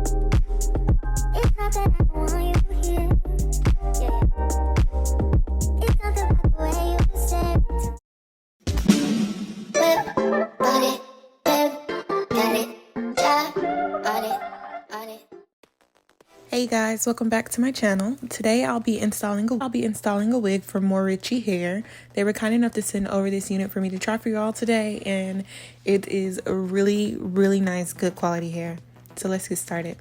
It's not that I don't want you here. Yeah. It's not about the way you said it. Whip, body, whip, got it, drop, body. Hey guys, welcome back to my channel. Today I'll be installing a wig for MORICHY hair. They were kind enough to send over this unit for me to try for y'all today, and it is a really nice, good quality hair. So let's get started.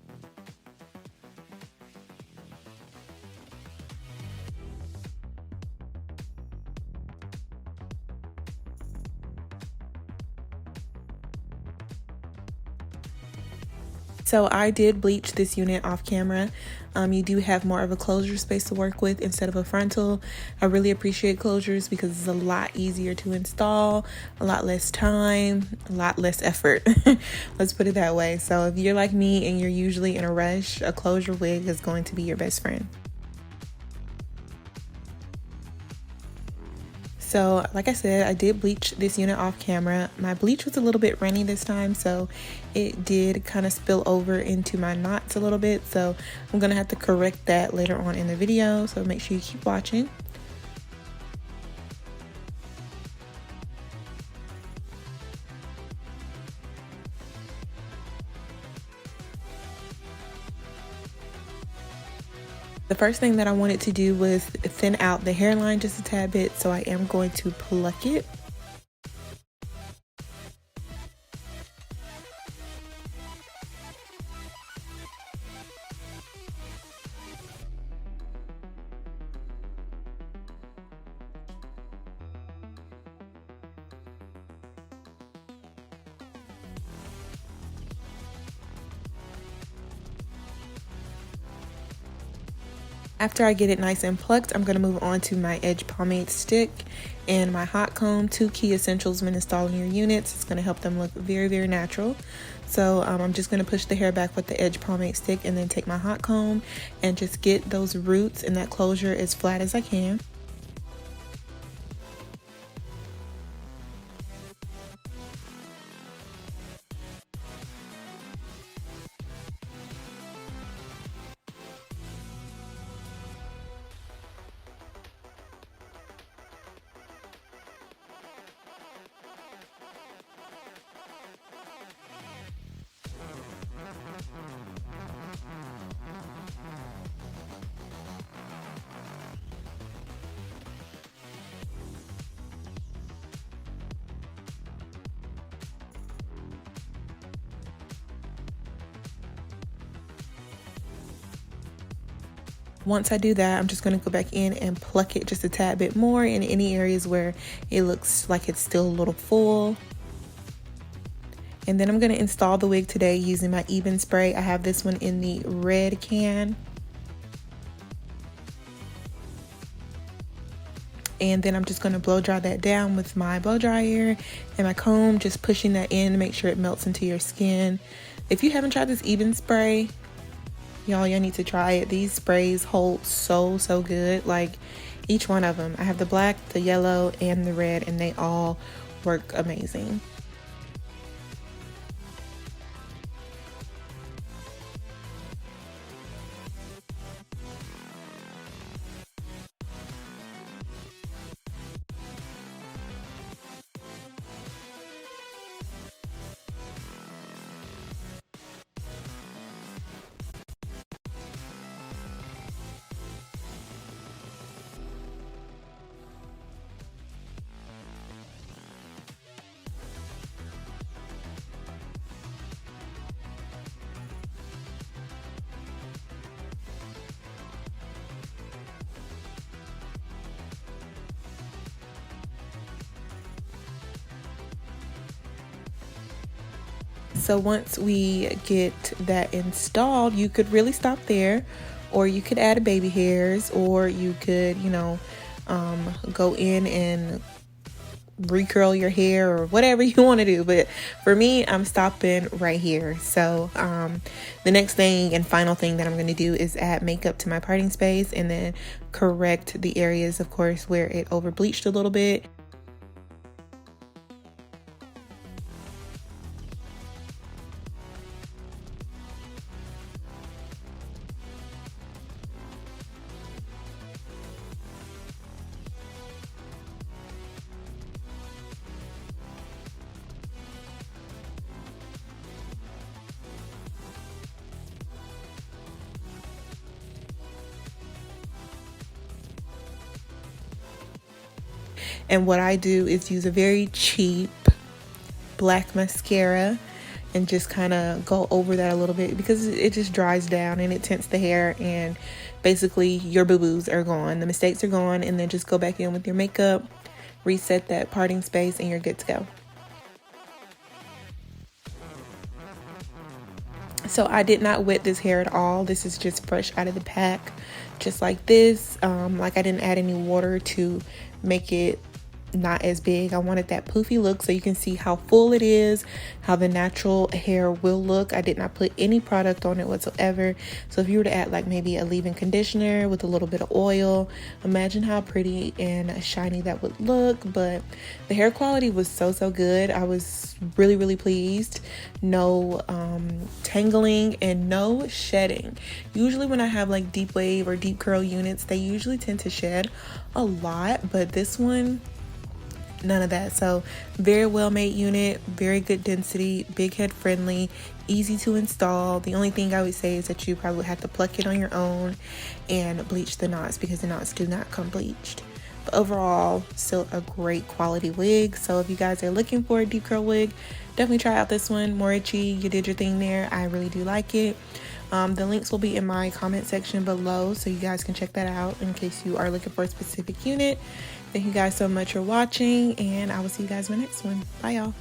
So I did bleach this unit off camera. You do have more of a closure space to work with instead of a frontal. I really appreciate closures because it's a lot easier to install, a lot less time, a lot less effort. Let's put it that way. So if you're like me and you're usually in a rush, a closure wig is going to be your best friend. So like I said, I did bleach this unit off camera. My bleach was a little bit runny this time, so it did kind of spill over into my knots a little bit. So I'm gonna have to correct that later on in the video, so make sure you keep watching. The first thing that I wanted to do was thin out the hairline just a tad bit, so I am going to pluck it. After I get it nice and plucked, I'm going to move on to my edge pomade stick and my hot comb. Two key essentials when installing your units. It's going to help them look very natural. So I'm just going to push the hair back with the edge pomade stick and then take my hot comb and just get those roots and that closure as flat as I can. Once I do that, I'm just going to go back in and pluck it just a tad bit more in any areas where it looks like it's still a little full. And then I'm going to install the wig today using my Even spray. I have this one in the red can. And then I'm just going to blow dry that down with my blow dryer and my comb, just pushing that in to make sure it melts into your skin. If you haven't tried this Even spray, y'all need to try it. These sprays hold so good. Like, each one of them. I have the black, the yellow, and the red, and they all work amazing. So once we get that installed, you could really stop there, or you could add baby hairs, or you could, go in and recurl your hair or whatever you want to do. But for me, I'm stopping right here. So the next thing and final thing that I'm going to do is add makeup to my parting space and then correct the areas, of course, where it over bleached a little bit. And what I do is use a very cheap black mascara and just kind of go over that a little bit, because it just dries down and it tints the hair, and basically your boo-boos are gone, the mistakes are gone, and then just go back in with your makeup, reset that parting space, and you're good to go. So I did not wet this hair at all. This is just fresh out of the pack, just like this. Like I didn't add any water to make it not as big. I wanted that poofy look so you can see how full it is, how the natural hair will look. I did not put any product on it whatsoever. So if you were to add like maybe a leave-in conditioner with a little bit of oil, imagine how pretty and shiny that would look. But the hair quality was so good. I was really pleased. No tangling and no shedding. Usually when I have like deep wave or deep curl units, they usually tend to shed a lot, but this one, none of that. So very well made unit, very good density, big head friendly, easy to install. The only thing I would say is that you probably would have to pluck it on your own and bleach the knots, because the knots do not come bleached. But overall, still a great quality wig. So if you guys are looking for a deep curl wig, definitely try out this one. MORICHY, you did your thing there. I really do like it. The links will be in my comment section below, so you guys can check that out in case you are looking for a specific unit. Thank you guys so much for watching, and I will see you guys in my next one. Bye, y'all.